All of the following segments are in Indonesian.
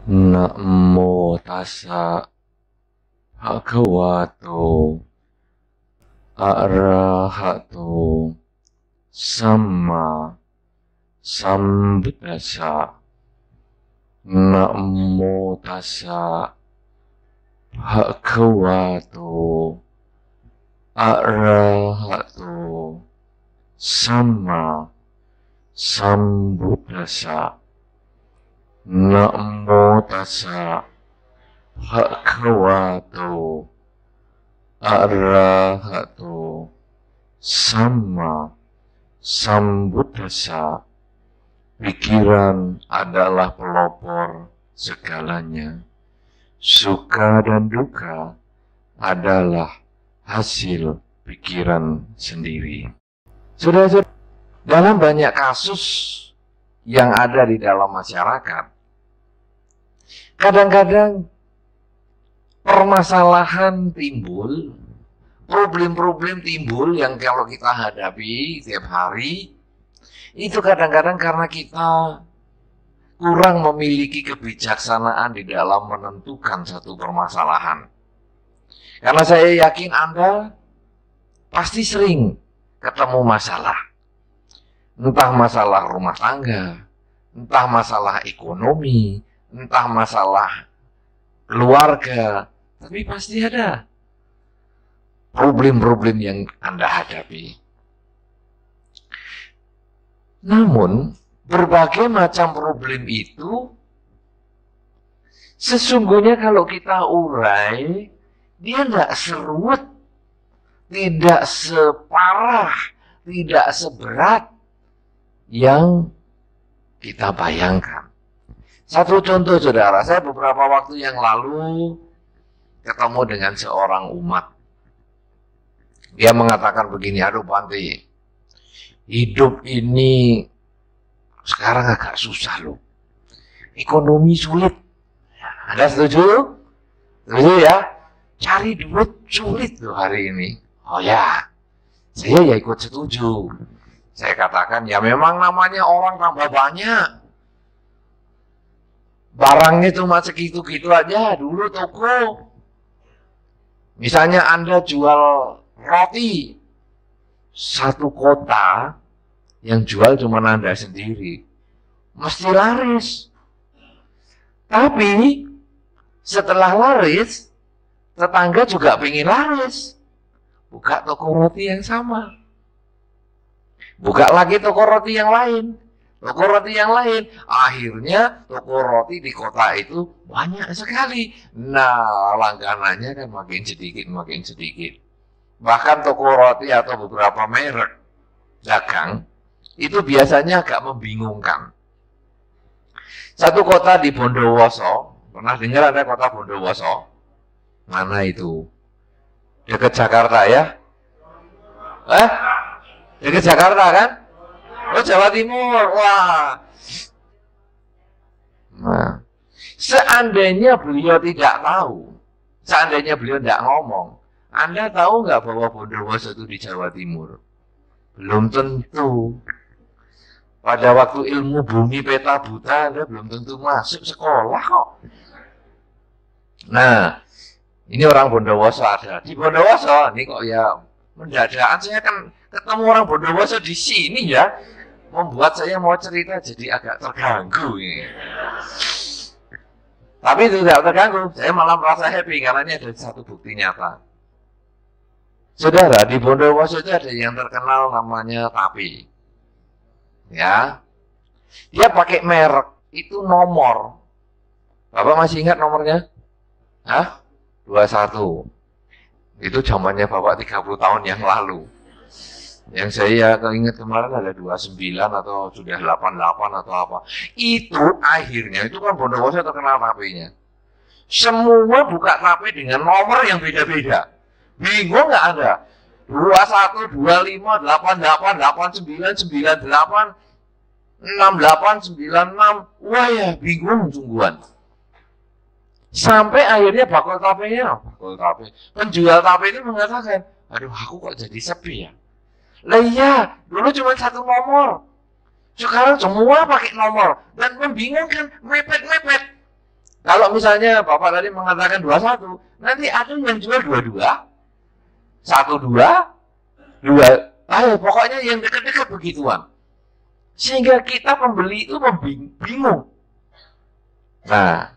Namo tassa bhagavato arahato samma sambuddhassa. Namo tassa bhagavato arahato samma sambuddhassa. Namo tassa bhagavato arahato samma sambuddhassa. Pikiran adalah pelopor segalanya. Suka dan duka adalah hasil pikiran sendiri. Saudara-saudara, dalam banyak kasus yang ada di dalam masyarakat, kadang-kadang permasalahan timbul, problem-problem timbul yang kalau kita hadapi tiap hari, itu kadang-kadang karena kita kurang memiliki kebijaksanaan di dalam menentukan satu permasalahan. Karena saya yakin Anda pasti sering ketemu masalah. Entah masalah rumah tangga, entah masalah ekonomi, entah masalah keluarga, tapi pasti ada problem-problem yang Anda hadapi. Namun, berbagai macam problem itu sesungguhnya kalau kita urai, dia tidak seruit, tidak separah, tidak seberat yang kita bayangkan. Satu contoh, saudara, saya beberapa waktu yang lalu ketemu dengan seorang umat. Dia mengatakan begini, aduh Bante, hidup ini sekarang agak susah loh. Ekonomi sulit. Anda setuju? Setuju ya? Cari duit sulit loh hari ini. Oh ya, saya ya ikut setuju. Saya katakan, ya memang namanya orang tambah banyak. Barangnya cuma segitu-gitu aja. Dulu toko, misalnya Anda jual roti, satu kota yang jual cuma Anda sendiri, mesti laris. Tapi setelah laris, tetangga juga pengen laris, buka toko roti yang sama, buka lagi toko roti yang lain, toko roti yang lain. Akhirnya toko roti di kota itu banyak sekali. Nah, langganannya kan makin sedikit, makin sedikit. Bahkan toko roti atau beberapa merek dagang itu biasanya agak membingungkan. Satu kota di Bondowoso, pernah dengar ada kota Bondowoso? Mana itu? Dekat Jakarta ya? Dekat Jakarta kan? Oh, Jawa Timur. Wah. Nah, seandainya beliau tidak tahu, seandainya beliau tidak ngomong, Anda tahu nggak bahwa Bondowoso itu di Jawa Timur? Belum tentu. Pada waktu ilmu bumi peta buta, Anda belum tentu masuk sekolah kok. Nah, ini orang Bondowoso ada. Di Bondowoso, ini kok ya mendadakan saya kan ketemu orang Bondowoso di sini ya. Membuat saya mau cerita jadi agak terganggu ini. Tapi itu tidak terganggu, saya malah merasa happy karena ini ada satu bukti nyata. Saudara, di Bondowoso itu ada yang terkenal namanya Tapi. Ya, dia pakai merek itu nomor. Bapak masih ingat nomornya? 21. Itu zamannya Bapak 30 tahun yang lalu. Yang saya ingat kemarin ada 29 atau sudah 88 atau apa. Itu akhirnya, itu kan Bondowoso terkenal tapinya. Semua buka tapi dengan nomor yang beda-beda. Bingung nggak Anda? 21, 25, 88, 89, 98, 68, 96. Wah ya, bingung sungguhan. Sampai akhirnya bakul tapenya, penjual tape itu mengatakan, aduh aku kok jadi sepi ya. Lah iya, dulu cuma satu nomor. Sekarang semua pakai nomor. Dan membingungkan, mepet-mepet. Kalau misalnya Bapak tadi mengatakan 21, nanti ada yang jual 22, 12, 2. Ayo, pokoknya yang dekat-dekat begituan. Sehingga kita pembeli itu bingung. Nah,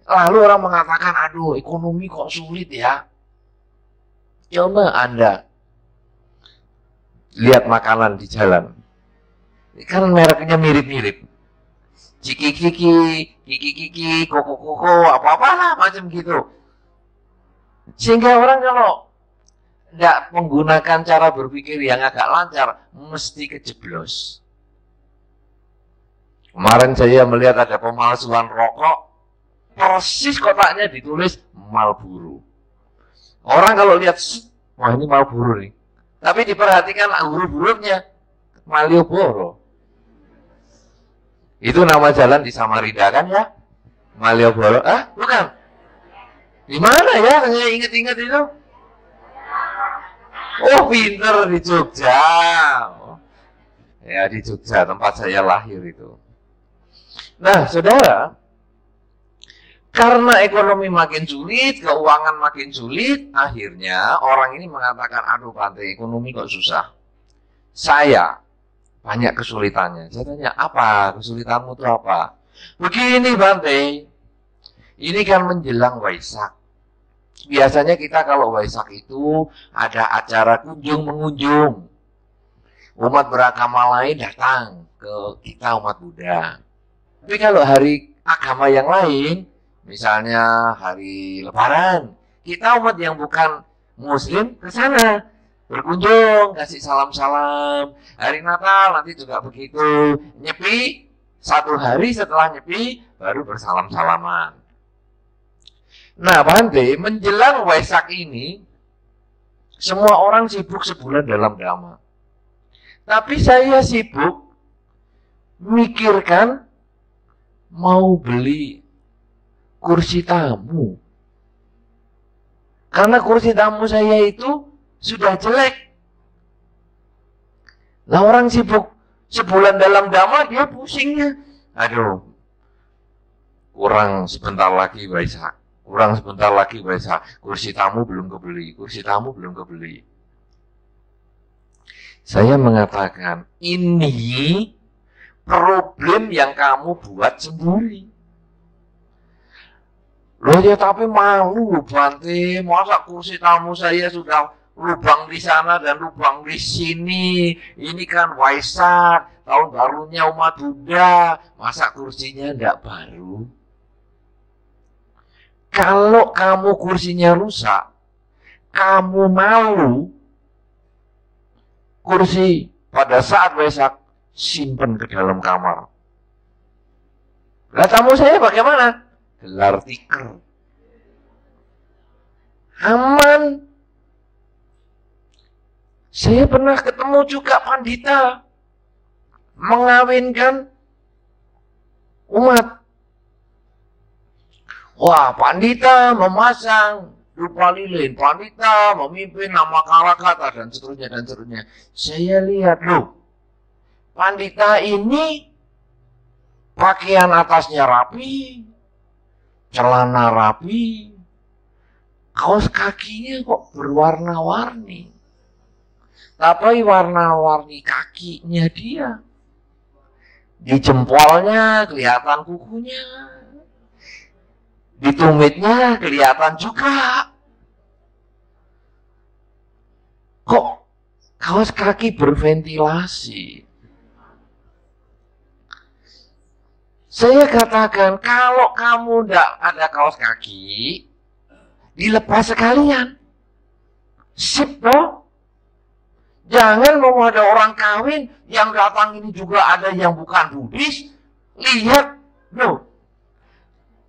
lalu orang mengatakan, aduh ekonomi kok sulit ya. Coba Anda lihat makanan di jalan. Kan mereknya mirip-mirip. Kiki, koko, apa-apalah macam gitu. Sehingga orang kalau nggak menggunakan cara berpikir yang agak lancar, mesti kejeblos. Kemarin saya melihat ada pemalsuan rokok, persis kotaknya ditulis Marlboro. Orang kalau lihat, wah ini Marlboro nih. Tapi diperhatikan huruf-hurufnya, Malioboro. Itu nama jalan di Samarinda kan ya? Malioboro. Bukan. Di mana ya? Saya ingat-ingat itu. Oh, pinter di Jogja. Ya, di Jogja tempat saya lahir itu. Nah, saudara, karena ekonomi makin sulit, keuangan makin sulit, akhirnya orang ini mengatakan, aduh Bante, ekonomi kok susah. Saya banyak kesulitannya. Saya tanya, apa kesulitanmu itu apa? Begini Bante, ini kan menjelang Waisak. Biasanya kita kalau Waisak itu ada acara kunjung-mengunjung. Umat beragama lain datang ke kita umat Buddha. Tapi kalau hari agama yang lain, misalnya hari Lebaran, kita umat yang bukan Muslim ke sana berkunjung, kasih salam-salam. Hari Natal nanti juga begitu. Nyepi, 1 hari setelah nyepi baru bersalam-salaman. Nah, Bante, menjelang Waisak ini, semua orang sibuk sebulan dalam dhamma. Tapi saya sibuk mikirkan mau beli kursi tamu. Karena kursi tamu saya itu sudah jelek. Nah, orang sibuk sebulan dalam dhamma, dia pusingnya. Aduh, kurang sebentar lagi Waisak. Kurang sebentar lagi Waisak. Kursi tamu belum kebeli. Kursi tamu belum kebeli. Saya mengatakan, ini problem yang kamu buat sendiri. Loh ya, tapi malu Bante, masa kursi tamu saya sudah lubang di sana dan lubang di sini. Ini kan Waisak, tahun barunya umat Buddha, masa kursinya enggak baru? Kalau kamu kursinya rusak, kamu malu, kursi pada saat Waisak simpen ke dalam kamar. Lah tamu saya bagaimana? Gelar tikar. Aman. Saya pernah ketemu juga pandita mengawinkan umat. Wah, pandita memasang rupa lilin, pandita memimpin nama Kalakata dan seterusnya dan seterusnya. Saya lihat, loh, pandita ini pakaian atasnya rapi, celana rapi, kaos kakinya kok berwarna-warni. Tapi warna-warni kakinya dia. Di jempolnya kelihatan kukunya. Di tumitnya kelihatan juga. Kok kaos kaki berventilasi? Saya katakan, kalau kamu tidak ada kaos kaki, dilepas sekalian. Sip loh. Jangan mau ada orang kawin yang datang ini juga ada yang bukan Buddhis. Lihat, loh.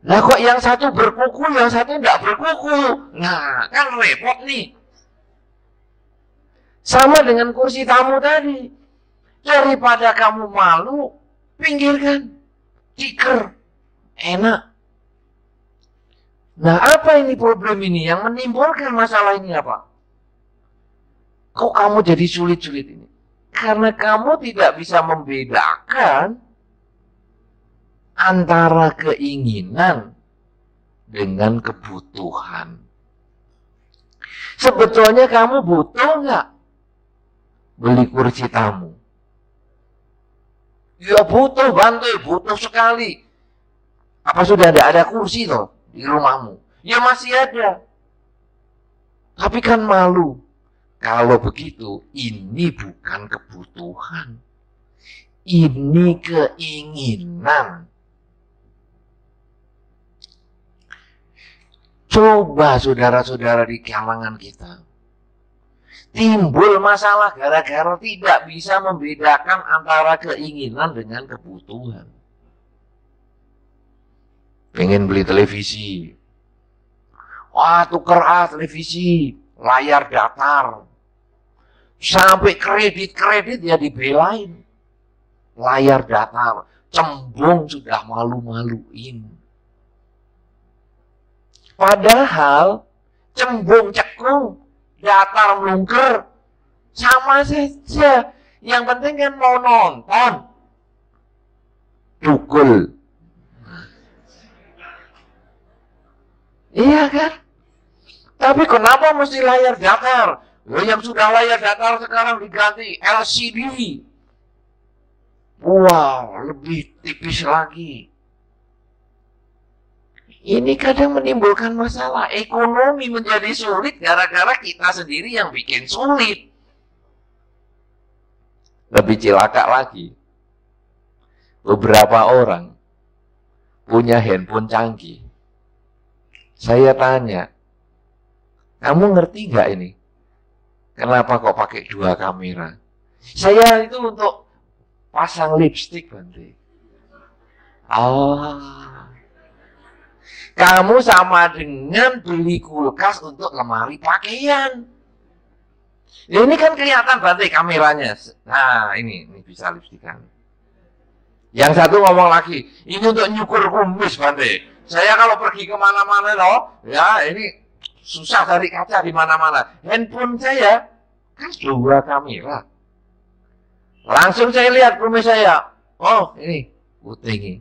Lah kok yang satu berkuku, yang satu tidak berkuku. Nah, kan repot nih. Sama dengan kursi tamu tadi. Daripada kamu malu, pinggirkan. Tikar. Enak. Nah, apa ini problem ini? Yang menimbulkan masalah ini apa? Kok kamu jadi sulit-sulit ini? Karena kamu tidak bisa membedakan antara keinginan dengan kebutuhan. Sebetulnya kamu butuh nggak beli kursi tamu? Ya butuh, Bante, butuh sekali. Apa sudah ada kursi toh di rumahmu? Ya masih ada. Tapi kan malu. Kalau begitu, ini bukan kebutuhan. Ini keinginan. Coba saudara-saudara di kalangan kita. Timbul masalah gara-gara tidak bisa membedakan antara keinginan dengan kebutuhan. Pengen beli televisi. Wah, tuker televisi. Layar datar. Sampai kredit ya dibelain. Layar datar. Cembung sudah malu-maluin. Padahal cembung cekung, datar melungker, sama saja. Yang penting kan mau nonton. Tukul. Iya kan? Tapi kenapa mesti layar datar? Yang sudah layar datar sekarang diganti LCD. Wow, lebih tipis lagi. Ini kadang menimbulkan masalah. Ekonomi menjadi sulit gara-gara kita sendiri yang bikin sulit. Lebih cilaka lagi. Beberapa orang punya handphone canggih. Saya tanya, kamu ngerti nggak ini? Kenapa kok pakai 2 kamera? Saya itu untuk pasang lipstik, Bante. Kamu sama dengan beli kulkas untuk lemari pakaian. Ya, ini kan kelihatan Bante kameranya. Nah, ini bisa lipstikan. Yang satu ngomong lagi, ini untuk nyukur kumis, Bante. Saya kalau pergi kemana-mana loh, ya ini susah cari kaca di mana-mana. Handphone saya kan 2 kamera. Langsung saya lihat kumis saya. Oh, ini putih ini.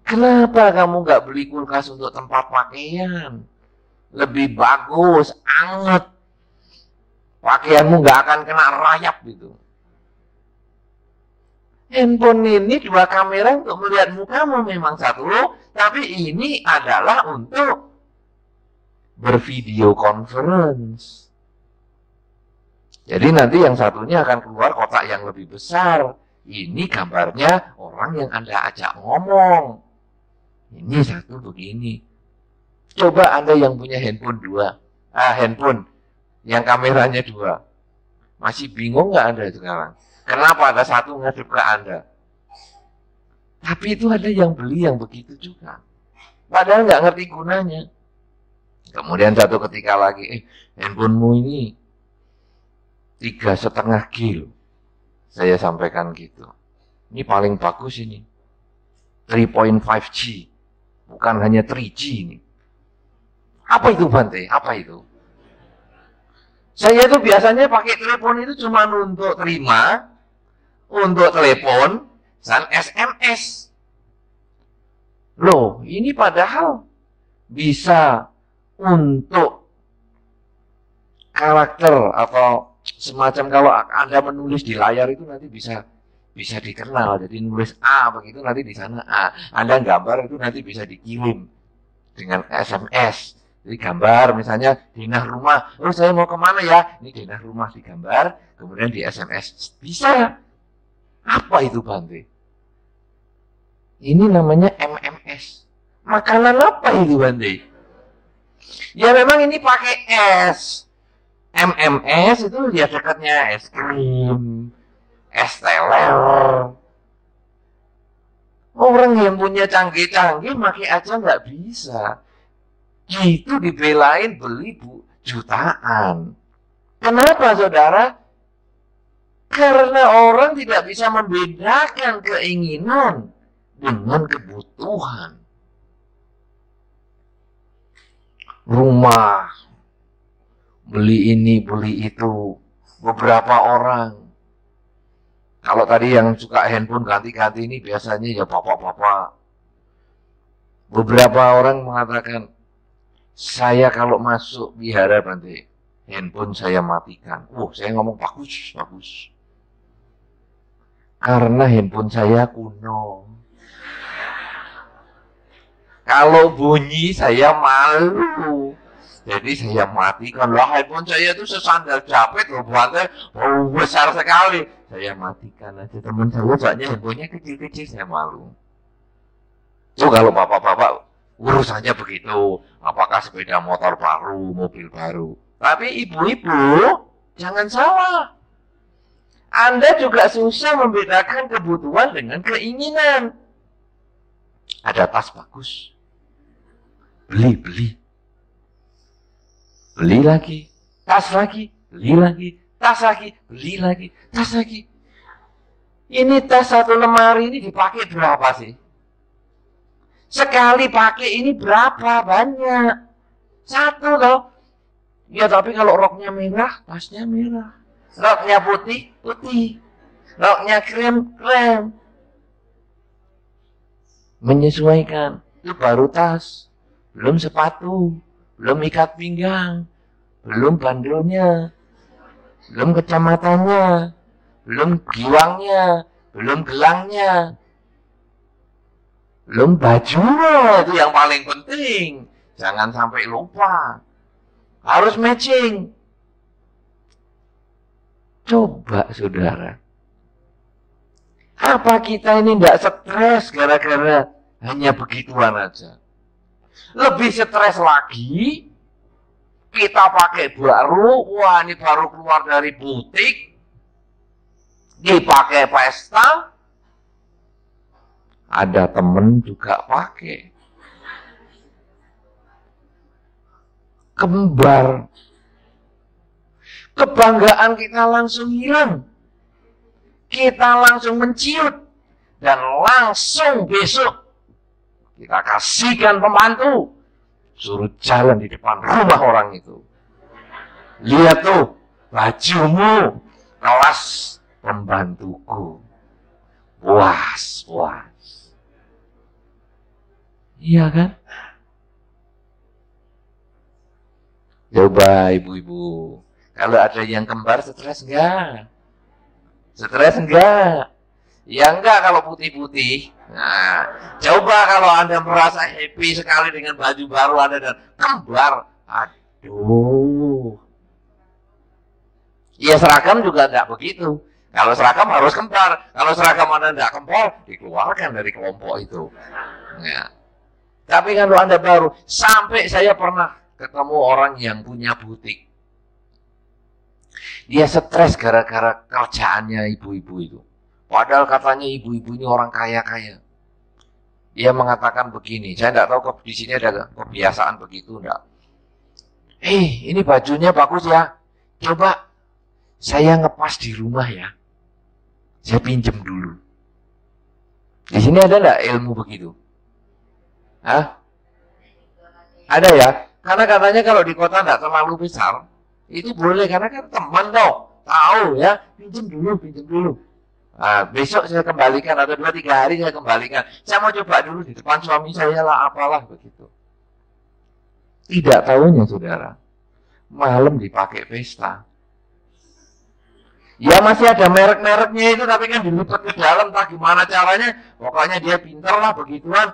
Kenapa kamu nggak beli kulkas untuk tempat pakaian? Lebih bagus, anget. Pakaianmu nggak akan kena rayap gitu. Handphone ini 2 kamera untuk melihat mukamu memang satu, tapi ini adalah untuk bervideo conference. Jadi nanti yang satunya akan keluar kotak yang lebih besar. Ini gambarnya orang yang Anda ajak ngomong. Ini satu begini. Coba Anda yang punya handphone 2. Handphone yang kameranya 2. Masih bingung nggak Anda sekarang? Kenapa ada satu ngadep ke Anda? Tapi itu ada yang beli yang begitu juga. Padahal nggak ngerti gunanya. Kemudian satu ketika lagi, handphonemu ini 3,5 G. Saya sampaikan gitu. Ini paling bagus ini. 3.5 G. Bukan hanya 3G ini. Apa itu Bante? Apa itu? Saya itu biasanya pakai telepon itu cuma untuk terima, untuk telepon, dan SMS. Loh, ini padahal bisa untuk karakter atau semacam kalau Anda menulis di layar itu nanti bisa dikenal. Jadi nulis A begitu nanti di sana A. Anda gambar itu nanti bisa dikirim dengan SMS. Jadi gambar misalnya denah rumah. Oh saya mau kemana ya? Ini denah rumah digambar, kemudian di SMS. Bisa. Apa itu Bante? Ini namanya MMS. Makanan apa itu Bante? Ya memang ini pakai S. MMS itu ya dekatnya es krim, es teler. Orang yang punya canggih-canggih pakai aja nggak bisa. Itu dibelain beli jutaan. Kenapa saudara? Karena orang tidak bisa membedakan keinginan dengan kebutuhan. Rumah, beli ini, beli itu. Beberapa orang, kalau tadi yang suka handphone ganti-ganti ini biasanya ya bapak-bapak. Beberapa orang mengatakan, saya kalau masuk wihara nanti handphone saya matikan. Saya ngomong bagus, bagus. Karena handphone saya kuno. Kalau bunyi saya malu. Jadi saya matikan. Lah handphone saya itu sesandal jepit loh, buatnya besar sekali. Saya matikan aja. Teman saya soalnya handphonenya kecil-kecil, saya malu. Kalau bapak-bapak urusannya begitu, apakah sepeda motor baru, mobil baru. Tapi ibu-ibu jangan salah. Anda juga susah membedakan kebutuhan dengan keinginan. Ada tas bagus, beli. Beli lagi, tas lagi, beli lagi, tas lagi, beli lagi, tas lagi. Ini tas satu lemari ini dipakai berapa sih? Sekali pakai ini berapa banyak? Satu loh. Ya tapi kalau roknya merah, tasnya merah. Roknya putih, putih. Roknya krem. Menyesuaikan. Itu baru tas. Belum sepatu. Belum ikat pinggang. Belum bandrolnya. Belum kacamatannya. Belum giwangnya. Belum gelangnya. Belum bajunya. Itu yang paling penting. Jangan sampai lupa. Harus matching. Coba saudara, apa kita ini tidak stres gara-gara hanya begituan aja? Lebih stres lagi, kita pakai baru, wah ini baru keluar dari butik, dipakai pesta, ada temen juga pakai. Kembar. Kebanggaan kita langsung hilang. Kita langsung menciut. Dan langsung besok kita kasihkan pembantu. Suruh jalan di depan rumah orang itu. Lihat tuh, bajumu kelas pembantuku. Puas. Iya kan? Coba ibu-ibu. Kalau ada yang kembar stres enggak? Stres enggak? Ya enggak kalau putih-putih. Nah, coba kalau Anda merasa happy sekali dengan baju baru Anda dan kembar. Aduh. Ya seragam juga enggak begitu. Kalau seragam harus kembar. Kalau seragam Anda enggak kembar, dikeluarkan dari kelompok itu. Ya. Tapi kalau Anda baru, sampai saya pernah ketemu orang yang punya butik. Dia stres gara-gara kerjaannya ibu-ibu itu. Padahal katanya ibu-ibu ini orang kaya-kaya. Dia mengatakan begini, saya tidak tahu di sini ada kebiasaan begitu enggak. Ini bajunya bagus ya. Coba saya ngepas di rumah ya. Saya pinjem dulu. Di sini ada enggak ilmu begitu? Hah? Ada ya? Karena katanya kalau di kota enggak terlalu besar. Itu boleh karena kan teman toh, tahu ya, pinjam dulu. Nah, besok saya kembalikan atau 2-3 hari saya kembalikan. Saya mau coba dulu di depan suami saya lah, apalah begitu. Tidak tahunya saudara, malam dipakai pesta. Ya masih ada merek-mereknya itu, tapi kan dilipat ke dalam, tak gimana caranya. Pokoknya dia pintar lah begituan,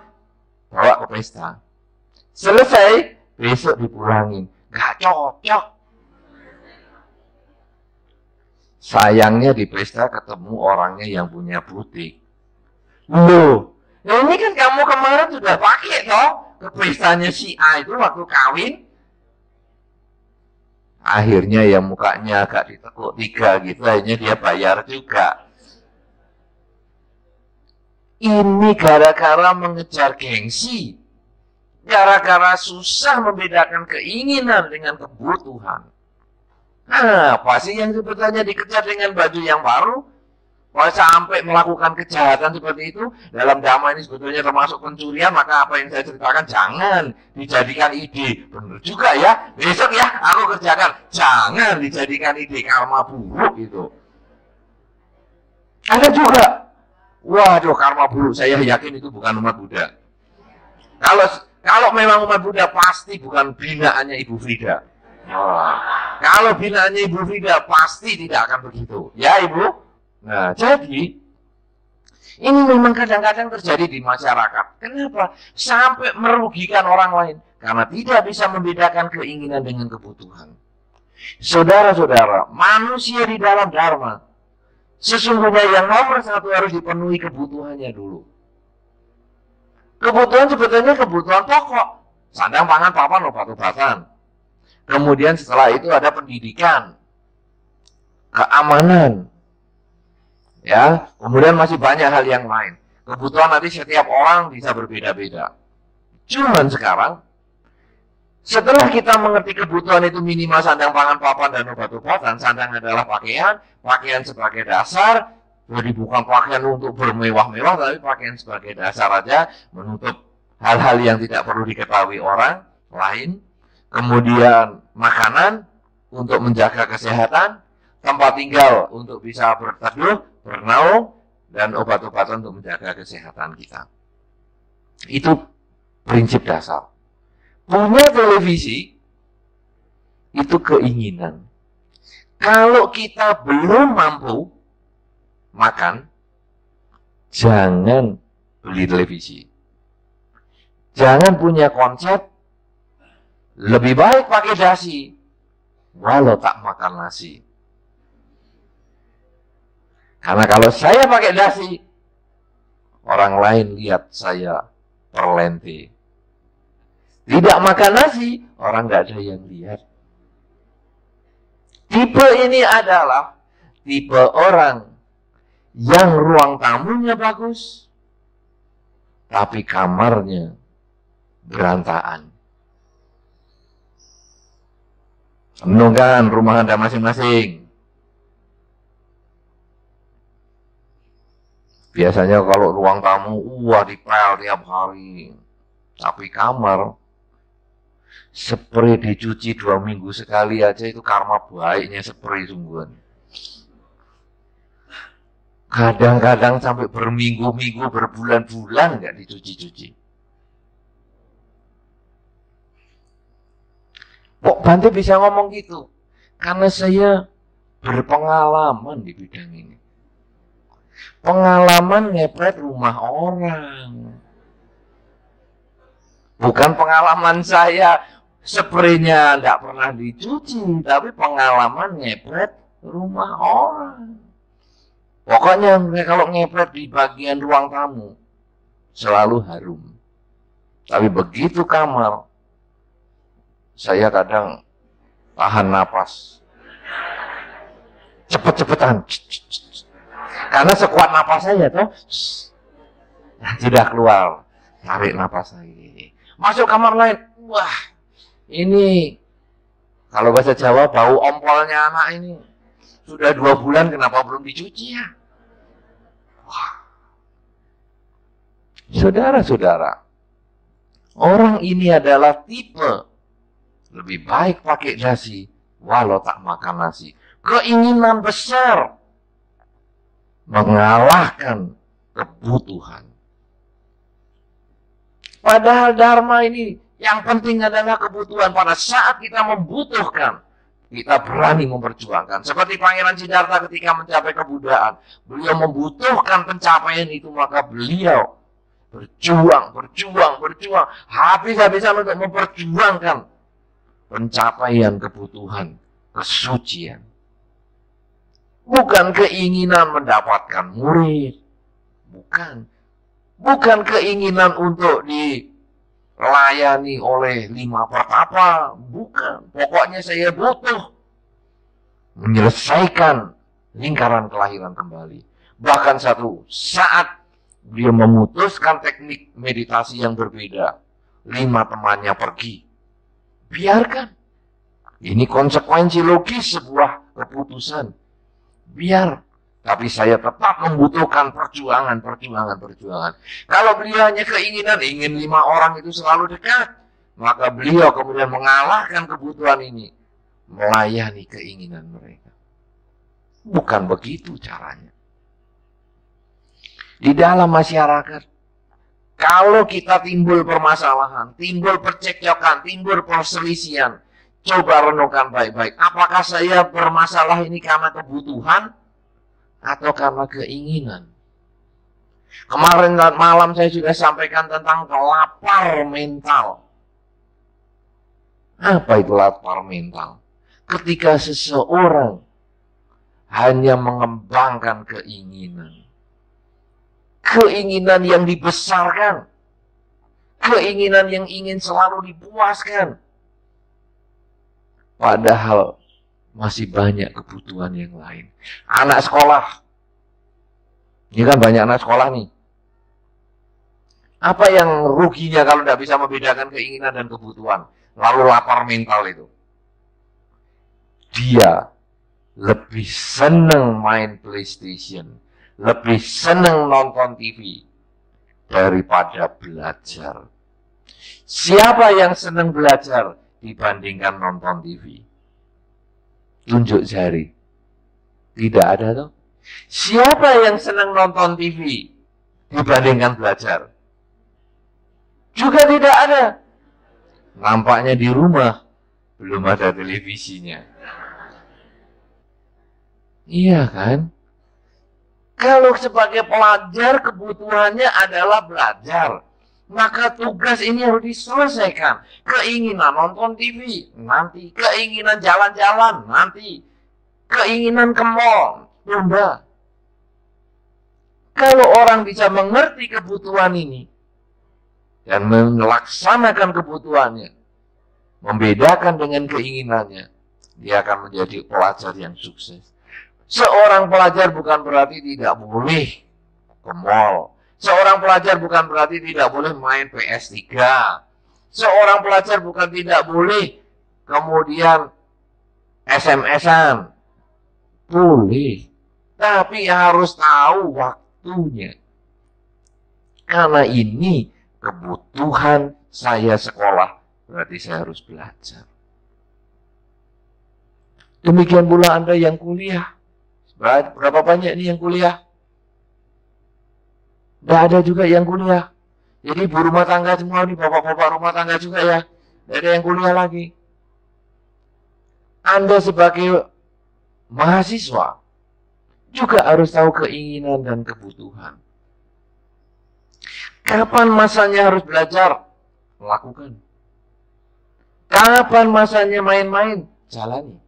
bawa ke pesta. Selesai, besok dipulangin, gak cocok. Sayangnya di pesta ketemu orangnya yang punya butik. Loh, ini kan kamu kemarin sudah pakai toh ke pestanya si A itu waktu kawin. Akhirnya yang mukanya agak ditekuk 3 gitu, akhirnya dia bayar juga. Ini gara-gara mengejar gengsi. Gara-gara susah membedakan keinginan dengan kebutuhan. Apa sih yang sebetulnya dikejar dengan baju yang baru? Kalau sampai melakukan kejahatan seperti itu, dalam dhamma ini sebetulnya termasuk pencurian, maka apa yang saya ceritakan jangan dijadikan ide. Benar juga ya, besok ya aku kerjakan. Jangan dijadikan ide, karma buruk itu. Ada juga, waduh karma buruk, saya yakin itu bukan umat Buddha. Kalau memang umat Buddha pasti bukan binaannya Ibu Frida. Kalau binaannya Ibu Frida pasti tidak akan begitu. Ya Ibu? Nah, jadi ini memang kadang-kadang terjadi di masyarakat. Kenapa? Sampai merugikan orang lain. Karena tidak bisa membedakan keinginan dengan kebutuhan. Saudara-saudara, manusia di dalam Dharma, sesungguhnya yang nomor satu harus dipenuhi kebutuhannya dulu. Kebutuhan sebetulnya kebutuhan pokok. Sandang, pangan, papan, obat-obatan. Kemudian setelah itu ada pendidikan, keamanan, ya, kemudian masih banyak hal yang lain. Kebutuhan nanti setiap orang bisa berbeda-beda. Cuman sekarang, setelah kita mengerti kebutuhan itu minimal sandang, pangan, papan, dan obat-obatan, sandang adalah pakaian, pakaian sebagai dasar, jadi bukan pakaian untuk bermewah-mewah, tapi pakaian sebagai dasar aja, menutup hal-hal yang tidak perlu diketahui orang lain. Kemudian makanan untuk menjaga kesehatan, tempat tinggal untuk bisa berteduh, bernaung, dan obat-obatan untuk menjaga kesehatan kita. Itu prinsip dasar. Punya televisi itu keinginan. Kalau kita belum mampu makan, jangan beli televisi. Jangan punya konsep lebih baik pakai dasi walau tak makan nasi. Karena kalau saya pakai dasi, orang lain lihat saya perlente. Tidak makan nasi, orang nggak ada yang lihat. Tipe ini adalah tipe orang yang ruang tamunya bagus, tapi kamarnya berantakan. Renungkan rumah Anda masing-masing. Biasanya kalau ruang tamu, dipel tiap hari. Tapi kamar, spray dicuci 2 minggu sekali aja, itu karma baiknya spray sungguhan. Kadang-kadang sampai berminggu-minggu, berbulan-bulan nggak dicuci-cuci. Kok Bante bisa ngomong gitu? Karena saya berpengalaman di bidang ini. Pengalaman ngepret rumah orang. Bukan pengalaman saya spraynya nggak pernah dicuci, tapi pengalaman ngepret rumah orang. Pokoknya kalau ngepret di bagian ruang tamu selalu harum. Tapi begitu kamar, saya kadang tahan napas, cepet-cepetan, karena sekuat napas saya tuh sudah keluar, tarik napas lagi, masuk kamar lain. Wah, ini kalau bahasa Jawa bau ompolnya anak ini sudah 2 bulan, kenapa belum dicuci ya? Wah, saudara-saudara, orang ini adalah tipe lebih baik pakai dasi walau tak makan nasi. Keinginan besar mengalahkan kebutuhan. Padahal Dharma ini yang penting adalah kebutuhan. Pada saat kita membutuhkan, kita berani memperjuangkan. Seperti Pangeran Siddhartha ketika mencapai kebudaan, beliau membutuhkan pencapaian itu, maka beliau berjuang, habis-habisan untuk memperjuangkan pencapaian kebutuhan kesucian. Bukan keinginan mendapatkan murid, bukan keinginan untuk dilayani oleh 5 pertapa, bukan. Pokoknya saya butuh menyelesaikan lingkaran kelahiran kembali. Bahkan satu saat dia memutuskan teknik meditasi yang berbeda, 5 temannya pergi. Biarkan. Ini konsekuensi logis sebuah keputusan. Biar Tapi saya tetap membutuhkan perjuangan. Kalau beliau hanya keinginan, ingin 5 orang itu selalu dekat, maka beliau kemudian mengalahkan kebutuhan ini, melayani keinginan mereka. Bukan begitu caranya. Di dalam masyarakat, kalau kita timbul permasalahan, timbul percekcokan, timbul perselisihan, coba renungkan baik-baik. Apakah saya bermasalah ini karena kebutuhan atau karena keinginan? Kemarin malam saya sudah sampaikan tentang lapar mental. Apa itu lapar mental? Ketika seseorang hanya mengembangkan keinginan yang dibesarkan, keinginan yang ingin selalu dipuaskan, padahal masih banyak kebutuhan yang lain. Anak sekolah, ini kan banyak anak sekolah nih. Apa yang ruginya kalau tidak bisa membedakan keinginan dan kebutuhan? Lalu lapar mental itu. Dia lebih senang main PlayStation, lebih senang nonton TV daripada belajar. Siapa yang senang belajar dibandingkan nonton TV? Tunjuk jari. Tidak ada tuh. Siapa yang senang nonton TV dibandingkan belajar? Juga tidak ada. Nampaknya di rumah belum ada televisinya. Iya kan? Kalau sebagai pelajar kebutuhannya adalah belajar, maka tugas ini harus diselesaikan. Keinginan nonton TV, nanti. Keinginan jalan-jalan, nanti. Keinginan ke mall, tunda. Kalau orang bisa mengerti kebutuhan ini, dan melaksanakan kebutuhannya, membedakan dengan keinginannya, dia akan menjadi pelajar yang sukses. Seorang pelajar bukan berarti tidak boleh ke mall. Seorang pelajar bukan berarti tidak boleh main PS3. Seorang pelajar bukan tidak boleh kemudian SMS-an. Boleh. Tapi harus tahu waktunya. Karena ini kebutuhan saya sekolah, berarti saya harus belajar. Demikian pula Anda yang kuliah. Berapa banyak ini yang kuliah? Tidak ada juga yang kuliah. Jadi ibu rumah tangga semua ini, bapak-bapak rumah tangga juga ya. Tidak ada yang kuliah lagi. Anda sebagai mahasiswa juga harus tahu keinginan dan kebutuhan. Kapan masanya harus belajar? Lakukan. Kapan masanya main-main? Jalani.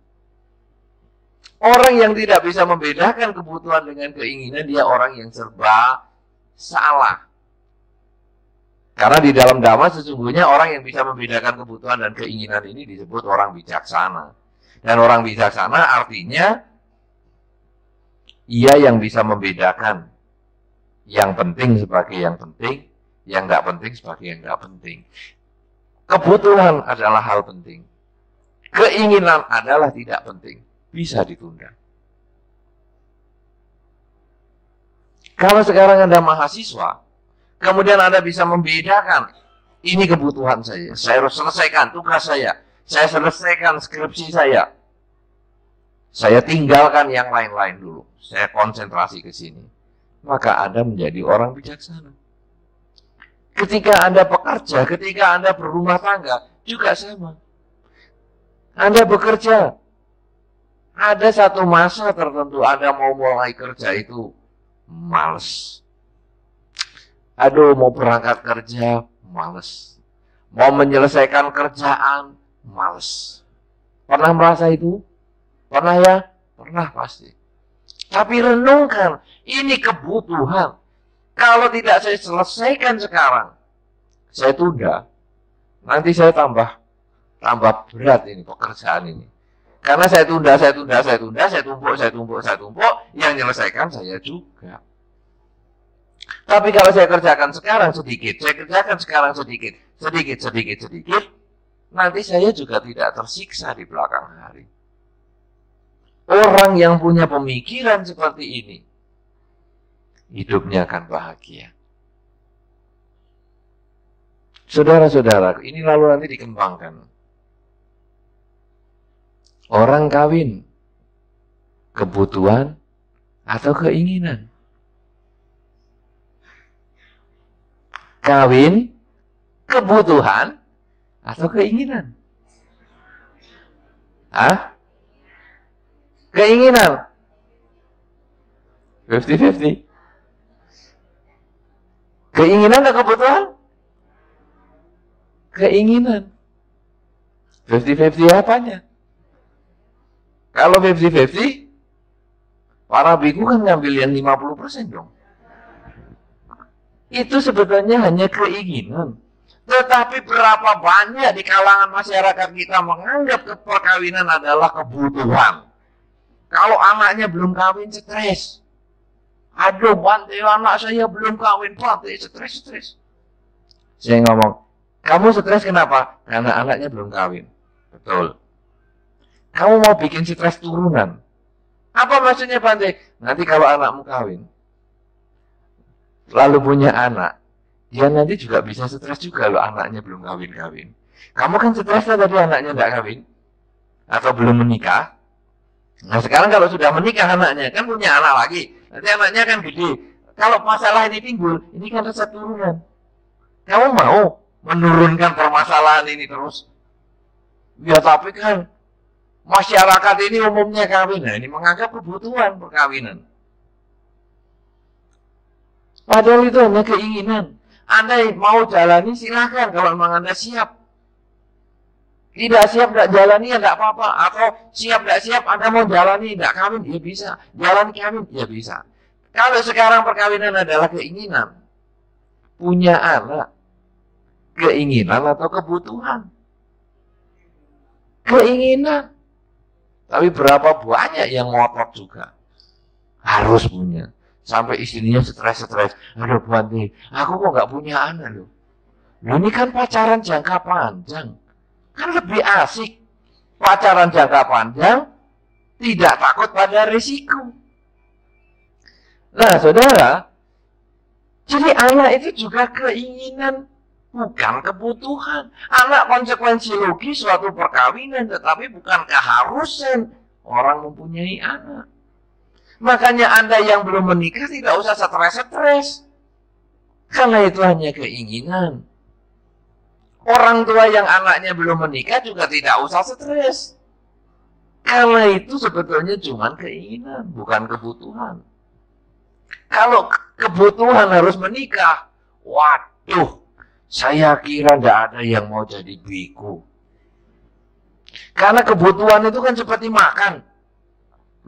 Orang yang tidak bisa membedakan kebutuhan dengan keinginan, dia orang yang serba salah. Karena di dalam Dhamma sesungguhnya orang yang bisa membedakan kebutuhan dan keinginan ini disebut orang bijaksana. Dan orang bijaksana artinya ia yang bisa membedakan yang penting sebagai yang penting, yang nggak penting sebagai yang nggak penting. Kebutuhan adalah hal penting. Keinginan adalah tidak penting. Bisa ditunda. Kalau sekarang Anda mahasiswa, kemudian Anda bisa membedakan, ini kebutuhan saya harus selesaikan tugas saya selesaikan skripsi saya tinggalkan yang lain-lain dulu, saya konsentrasi ke sini. Maka Anda menjadi orang bijaksana. Ketika Anda bekerja, ketika Anda berumah tangga, juga sama. Anda bekerja, ada satu masa tertentu Anda mau mulai kerja itu males. Aduh, mau berangkat kerja, males. Mau menyelesaikan kerjaan, males. Pernah merasa itu? Pernah ya? Pernah pasti. Tapi renungkan, ini kebutuhan. Kalau tidak saya selesaikan sekarang, saya tunda. Nanti saya tambah berat ini pekerjaan ini. Karena saya tunda, saya tumpuk, yang menyelesaikan saya juga. Tapi kalau saya kerjakan sekarang sedikit, sedikit, nanti saya juga tidak tersiksa di belakang hari. Orang yang punya pemikiran seperti ini, hidupnya akan bahagia. Saudara-saudara, ini lalu nanti dikembangkan. Orang kawin, kebutuhan atau keinginan. Kawin, kebutuhan atau keinginan. Hah? Keinginan. 50-50. Keinginan atau kebutuhan? Keinginan. 50-50 apanya? Kalau 50-50, para biku kan ngambil yang 50% dong. Itu sebetulnya hanya keinginan. Tetapi berapa banyak di kalangan masyarakat kita menganggap perkawinan adalah kebutuhan. Kalau anaknya belum kawin, stres. Aduh, Bante, anak saya belum kawin, Bante, stres. Saya ngomong, kamu stres kenapa? Karena anaknya belum kawin. Betul. Kamu mau bikin stres turunan. Apa maksudnya, Bante? Nanti kalau anakmu kawin, lalu punya anak, dia nanti juga bisa stres juga loh, anaknya belum kawin-kawin. Kamu kan stres lah tadi anaknya nggak kawin. Atau belum menikah. Nah sekarang kalau sudah menikah anaknya, kan punya anak lagi. Nanti anaknya kan gede. Kalau masalah ini timbul, ini kan resep turunan. Kamu mau menurunkan permasalahan ini terus? Ya tapi kan masyarakat ini umumnya kawin. Nah ini menganggap kebutuhan perkawinan. Padahal itu hanya keinginan. Anda mau jalani silahkan kalau memang Anda siap. Tidak siap, tidak jalani ya tidak apa-apa. Atau siap, tidak siap, Anda mau jalani, tidak kawin, ya bisa. Jalani kawin, ya bisa. Kalau sekarang perkawinan adalah keinginan, punya anak, keinginan atau kebutuhan? Keinginan. Tapi berapa banyak yang ngotot juga. Harus punya. Sampai istrinya stres. Aduh Bante, aku kok nggak punya anak loh. Nah, ini kan pacaran jangka panjang. Kan lebih asik pacaran jangka panjang, tidak takut pada risiko. Nah saudara, jadi anak itu juga keinginan, bukan kebutuhan. Anak konsekuensi logis suatu perkawinan, tetapi bukan keharusan orang mempunyai anak. Makanya Anda yang belum menikah tidak usah stres, karena itu hanya keinginan. Orang tua yang anaknya belum menikah juga tidak usah stres. Karena itu sebetulnya cuma keinginan, bukan kebutuhan. Kalau kebutuhan harus menikah, waduh, saya kira tidak ada yang mau jadi biku. Karena kebutuhan itu kan seperti makan.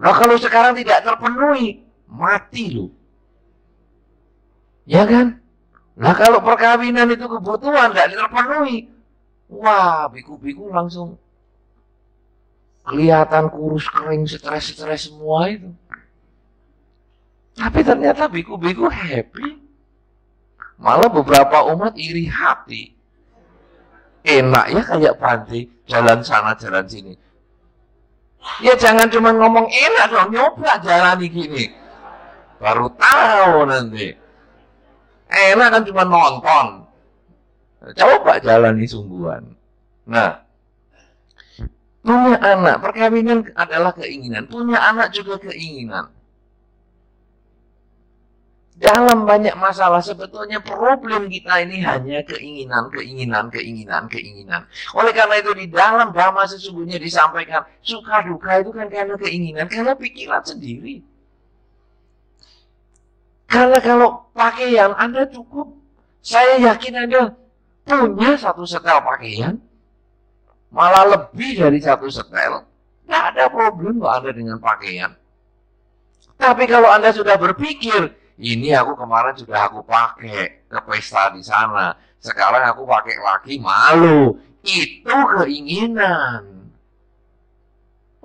Nah kalau sekarang tidak terpenuhi, mati loh. Ya kan? Nah kalau perkawinan itu kebutuhan tidak terpenuhi, wah biku-biku langsung kelihatan kurus kering, stres semua itu. Tapi ternyata biku-biku happy. Malah beberapa umat iri hati. Enak ya kayak Bante, jalan sana jalan sini. Ya jangan cuma ngomong enak dong, nyoba jalani gini. Baru tahu nanti. Enak kan cuma nonton. Coba jalani sungguhan. Nah, punya anak, perkawinan adalah keinginan. Punya anak juga keinginan. Dalam banyak masalah sebetulnya problem kita ini hanya keinginan. Oleh karena itu di dalam Dhamma sesungguhnya disampaikan suka duka itu kan karena keinginan, karena pikiran sendiri. Karena kalau pakaian Anda cukup, saya yakin Anda punya satu setel pakaian, malah lebih dari satu setel, tidak ada problem kok Anda dengan pakaian. Tapi kalau Anda sudah berpikir, ini aku kemarin sudah aku pakai ke pesta di sana, sekarang aku pakai lagi malu, itu keinginan.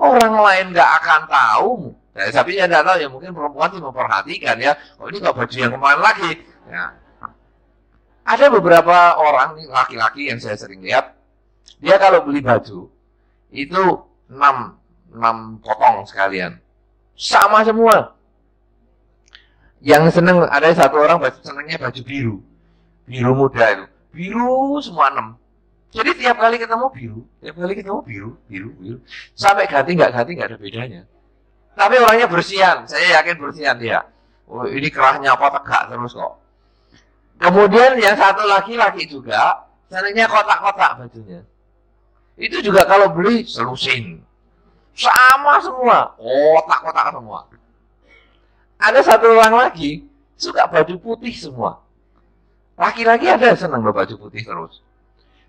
Orang lain nggak akan tahu. Tapi saya tidak tahu ya, mungkin perempuan itu memperhatikan ya. Oh ini nggak baju yang kemarin lagi. Ya. Ada beberapa orang nih laki-laki yang saya sering lihat, dia kalau beli baju itu 6 6 potong sekalian. Sama semua. Yang seneng, ada satu orang senengnya baju biru. Biru muda itu. Biru semua 6. Jadi tiap kali ketemu biru. Tiap kali ketemu biru, biru, biru. Sampai ganti nggak ada bedanya. Tapi orangnya bersihan. Saya yakin bersihan dia. Oh, ini kerahnya apa tegak terus kok. Kemudian yang satu laki juga. Senengnya kotak-kotak bajunya. Itu juga kalau beli selusin. Sama semua. Kotak-kotak semua. Ada satu orang lagi suka baju putih semua. Laki-laki ada senang baju putih terus.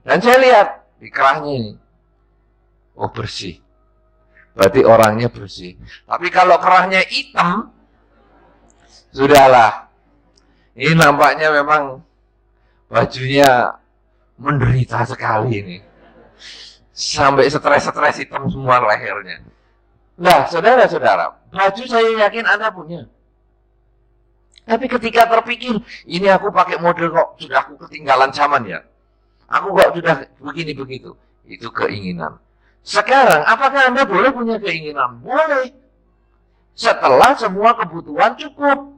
Dan saya lihat di kerahnya ini. Oh, bersih. Berarti orangnya bersih. Tapi kalau kerahnya hitam, sudahlah. Ini nampaknya memang bajunya menderita sekali ini. Sampai stres hitam semua lehernya. Nah, saudara-saudara, baju saya yakin Anda punya. Tapi ketika terpikir, ini aku pakai model kok sudah aku ketinggalan zaman ya. Aku kok sudah begini begitu. Itu keinginan. Sekarang, apakah Anda boleh punya keinginan? Boleh. Setelah semua kebutuhan cukup.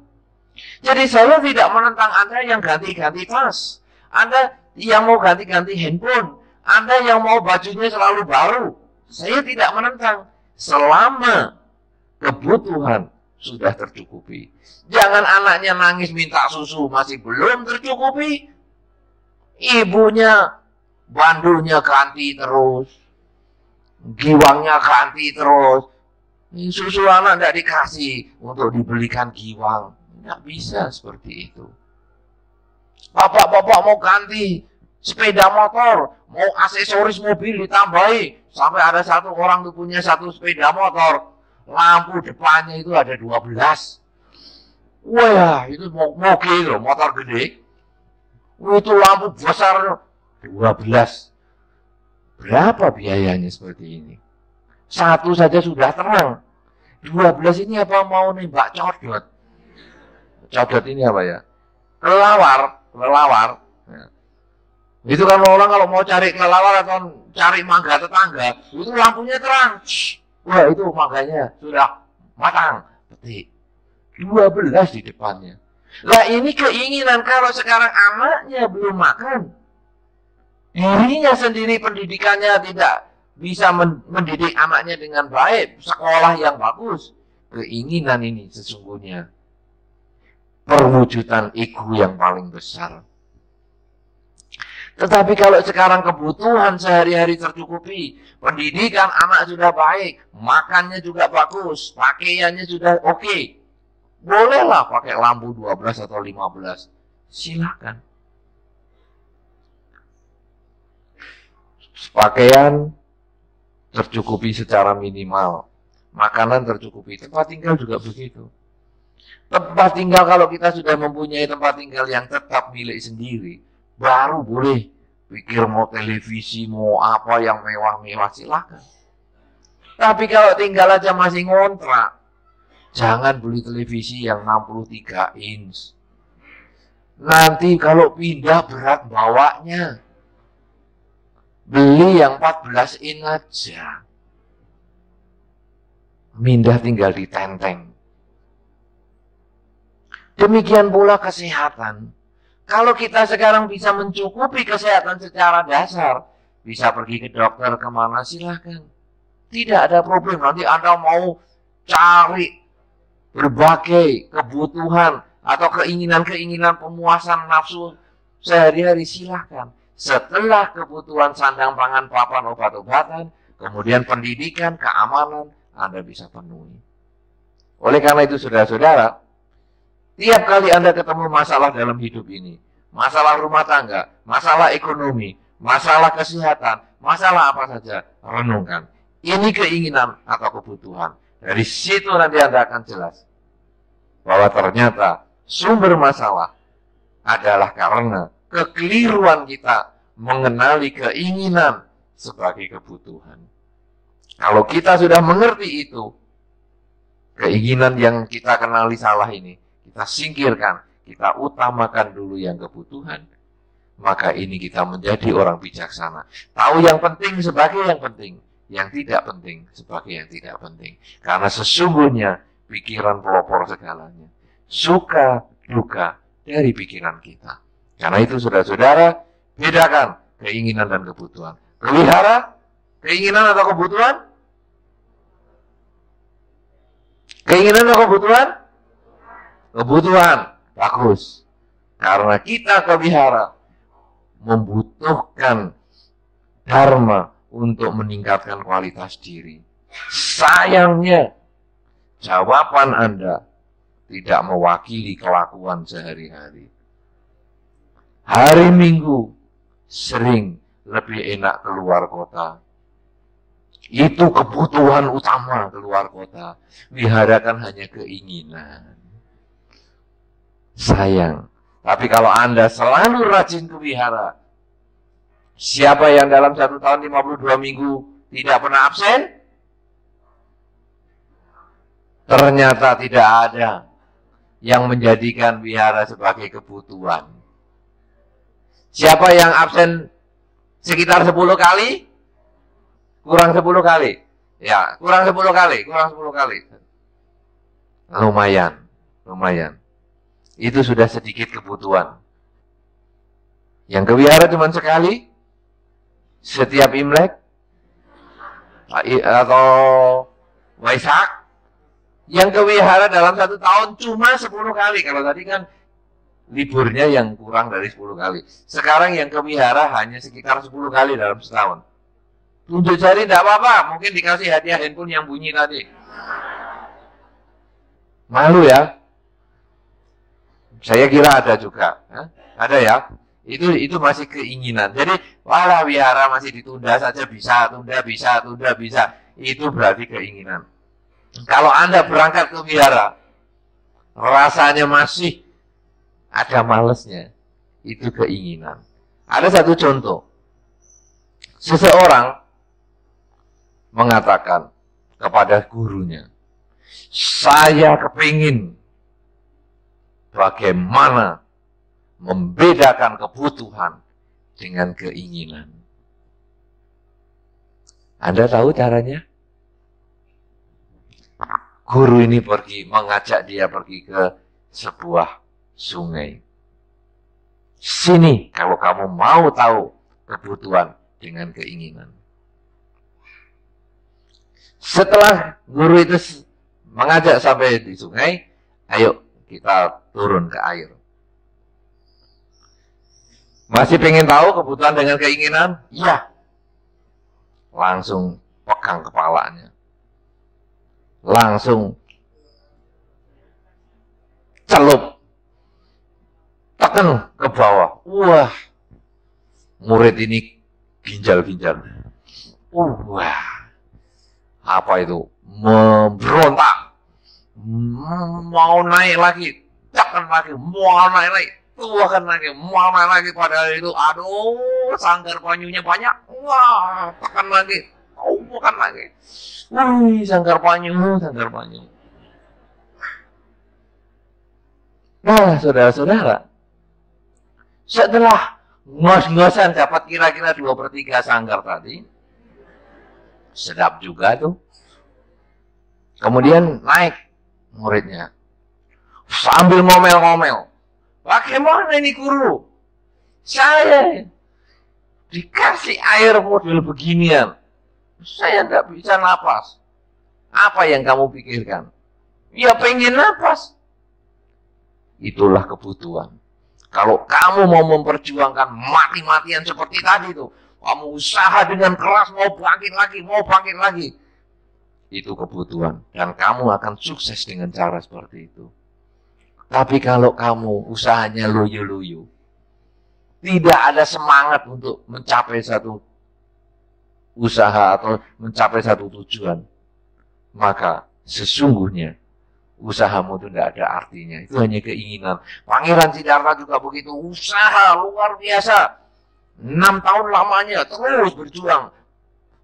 Jadi saya tidak menentang Anda yang ganti-ganti tas. Anda yang mau ganti-ganti handphone. Anda yang mau bajunya selalu baru. Saya tidak menentang. Selama kebutuhan sudah tercukupi. Jangan anaknya nangis minta susu masih belum tercukupi. Ibunya bandunya ganti terus. Giwangnya ganti terus. Susu anak tidak dikasih untuk dibelikan giwang. Tidak bisa seperti itu. Bapak-bapak mau ganti sepeda motor, mau aksesoris mobil ditambahi. Sampai ada satu orang tuh punya satu sepeda motor. Lampu depannya itu ada 12. Wah, itu mobil loh, motor gede. Itu lampu besar 12. Berapa biayanya seperti ini? Satu saja sudah terang. 12 ini apa mau nembak codot? Codot ini apa ya? Kelelawar. Ya. Itu kan orang kalau mau cari kelelawar atau cari mangga tetangga, itu lampunya terang. Wah, itu mangganya sudah matang. Petik. 12 di depannya. Lah ini keinginan kalau sekarang anaknya belum makan. Dirinya sendiri pendidikannya tidak bisa mendidik anaknya dengan baik, sekolah yang bagus. Keinginan ini sesungguhnya perwujudan ego yang paling besar. Tetapi kalau sekarang kebutuhan sehari-hari tercukupi, pendidikan anak sudah baik, makannya juga bagus, pakaiannya sudah oke. Bolehlah pakai lampu 12 atau 15. Silakan. Pakaian tercukupi secara minimal. Makanan tercukupi. Tempat tinggal juga begitu. Tempat tinggal kalau kita sudah mempunyai tempat tinggal yang tetap milik sendiri, baru boleh pikir mau televisi, mau apa yang mewah-mewah, silakan. Tapi kalau tinggal aja masih ngontrak, jangan beli televisi yang 63 inch. Nanti kalau pindah berat bawanya. Beli yang 14 inch aja. Mindah tinggal di tenteng. Demikian pula kesehatan. Kalau kita sekarang bisa mencukupi kesehatan secara dasar, bisa pergi ke dokter kemana silahkan. Tidak ada problem. Nanti Anda mau cari berbagai kebutuhan atau keinginan-keinginan pemuasan nafsu sehari-hari silahkan. Setelah kebutuhan sandang pangan papan obat-obatan, kemudian pendidikan, keamanan, Anda bisa penuhi. Oleh karena itu saudara-saudara, tiap kali Anda ketemu masalah dalam hidup ini, masalah rumah tangga, masalah ekonomi, masalah kesehatan, masalah apa saja, renungkan. Ini keinginan atau kebutuhan. Dari situ nanti Anda akan jelas bahwa ternyata sumber masalah adalah karena kekeliruan kita mengenali keinginan sebagai kebutuhan. Kalau kita sudah mengerti itu, keinginan yang kita kenali salah ini, kita singkirkan, kita utamakan dulu yang kebutuhan, maka ini kita menjadi orang bijaksana. Tahu yang penting sebagai yang penting, yang tidak penting sebagai yang tidak penting. Karena sesungguhnya pikiran pelopor segalanya. Suka, duka dari pikiran kita. Karena itu saudara-saudara, bedakan keinginan dan kebutuhan. Pelihara keinginan atau kebutuhan? Keinginan atau kebutuhan? Kebutuhan. Bagus. Karena kita pelihara membutuhkan dharma untuk meningkatkan kualitas diri. Sayangnya, jawaban Anda tidak mewakili kelakuan sehari-hari. Hari Minggu sering lebih enak keluar kota. Itu kebutuhan utama keluar kota. Wihara kan hanya keinginan. Sayang. Tapi kalau Anda selalu rajin ke wihara, siapa yang dalam 1 tahun 52 minggu tidak pernah absen? Ternyata tidak ada yang menjadikan wihara sebagai kebutuhan. Siapa yang absen sekitar 10 kali? Kurang 10 kali. Ya, kurang 10 kali. Lumayan. Itu sudah sedikit kebutuhan. Yang ke wihara cuma sekali, setiap Imlek atau Waisak. Yang ke wihara dalam 1 tahun cuma 10 kali. Kalau tadi kan liburnya yang kurang dari 10 kali. Sekarang yang ke wihara hanya sekitar 10 kali dalam setahun. Tunjuk jari tidak apa-apa. Mungkin dikasih hadiah handphone yang bunyi tadi. Malu ya? Saya kira ada juga. Ada ya? Itu masih keinginan. Jadi, walah wihara masih ditunda saja bisa, tunda bisa. Itu berarti keinginan. Kalau Anda berangkat ke wihara, rasanya masih ada malesnya. Itu keinginan. Ada satu contoh. Seseorang mengatakan kepada gurunya, saya kepingin bagaimana membedakan kebutuhan dengan keinginan. Anda tahu caranya? Guru ini mengajak dia pergi ke sebuah sungai. Sini kalau kamu mau tahu kebutuhan dengan keinginan. Setelah guru itu mengajak sampai di sungai, ayo kita turun ke air. Masih pengen tahu kebutuhan dengan keinginan? Iya. Langsung pegang kepalanya. Langsung celup. Tekan ke bawah. Wah. Murid ini ginjal-ginjal. Wah. Apa itu? Memberontak. Mau naik lagi, tekan lagi, mau naik lagi, tuakan lagi, mau naik lagi. Padahal itu, aduh, sangkar panyunya banyak. Wah, tekan lagi, tuakan lagi. Wih, sangkar panyu. Nah, saudara-saudara, setelah ngos-ngosan dapat kira-kira 2/3 sangkar tadi, sedap juga tuh. Kemudian naik muridnya sambil ngomel-ngomel, bagaimana ini guru? Saya dikasih air model beginian, saya tidak bisa napas. Apa yang kamu pikirkan? Ya pengen napas. Itulah kebutuhan. Kalau kamu mau memperjuangkan mati-matian seperti tadi tuh, kamu usaha dengan keras mau bangkit lagi. Itu kebutuhan. Dan kamu akan sukses dengan cara seperti itu. Tapi kalau kamu usahanya loyo-loyo, tidak ada semangat untuk mencapai satu usaha atau mencapai satu tujuan, maka sesungguhnya usahamu itu tidak ada artinya. Itu hanya keinginan. Pangeran Siddhartha juga begitu. Usaha luar biasa. 6 tahun lamanya terus berjuang.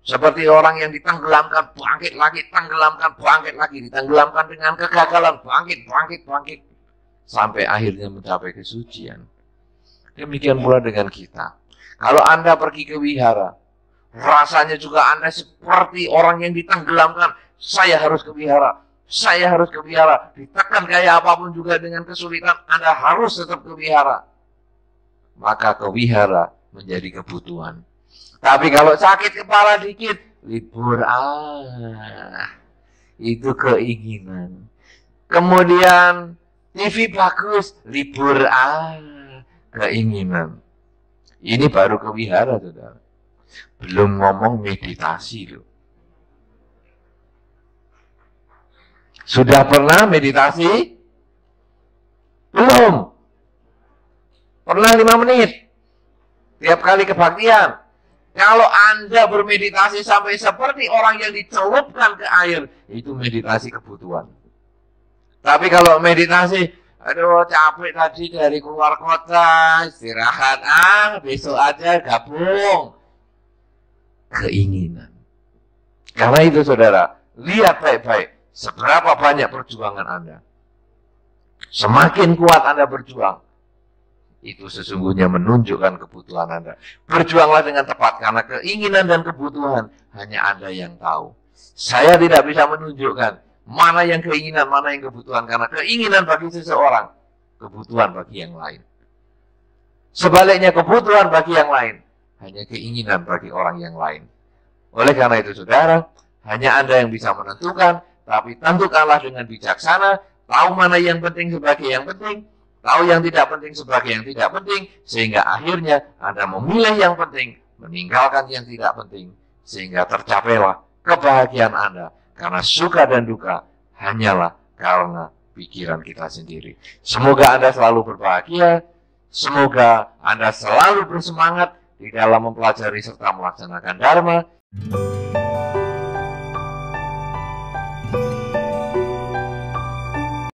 Seperti orang yang ditenggelamkan, bangkit lagi, ditenggelamkan dengan kegagalan, bangkit. Sampai akhirnya mencapai kesucian. Demikian pula dengan kita. Kalau Anda pergi ke wihara, Rasanya juga Anda seperti orang yang ditenggelamkan. Saya harus ke wihara. Saya harus ke wihara. Ditekan kayak apapun juga dengan kesulitan, Anda harus tetap ke wihara. Maka ke wihara menjadi kebutuhan. Tapi kalau sakit kepala dikit, libur. Itu keinginan. Kemudian TV bagus, libur. Keinginan. Ini baru ke wihara, saudara. Belum ngomong meditasi loh. Sudah pernah meditasi? Belum. Pernah 5 menit. Tiap kali kebaktian. Kalau Anda bermeditasi sampai seperti orang yang dicelupkan ke air, itu meditasi kebutuhan. Tapi kalau meditasi, aduh capek tadi dari keluar kota, istirahat, besok aja gabung. Keinginan. Karena itu saudara, lihat baik-baik seberapa banyak perjuangan Anda. Semakin kuat Anda berjuang, itu sesungguhnya menunjukkan kebutuhan Anda. Berjuanglah dengan tepat, karena keinginan dan kebutuhan hanya Anda yang tahu. Saya tidak bisa menunjukkan mana yang keinginan, mana yang kebutuhan, karena keinginan bagi seseorang, kebutuhan bagi yang lain. Sebaliknya kebutuhan bagi yang lain, hanya keinginan bagi orang yang lain. Oleh karena itu saudara, hanya Anda yang bisa menentukan, tapi tentukanlah dengan bijaksana, tahu mana yang penting sebagai yang penting, tahu yang tidak penting sebagai yang tidak penting, sehingga akhirnya Anda memilih yang penting, meninggalkan yang tidak penting, sehingga tercapailah kebahagiaan Anda. Karena suka dan duka hanyalah karena pikiran kita sendiri. Semoga Anda selalu berbahagia, semoga Anda selalu bersemangat di dalam mempelajari serta melaksanakan Dharma.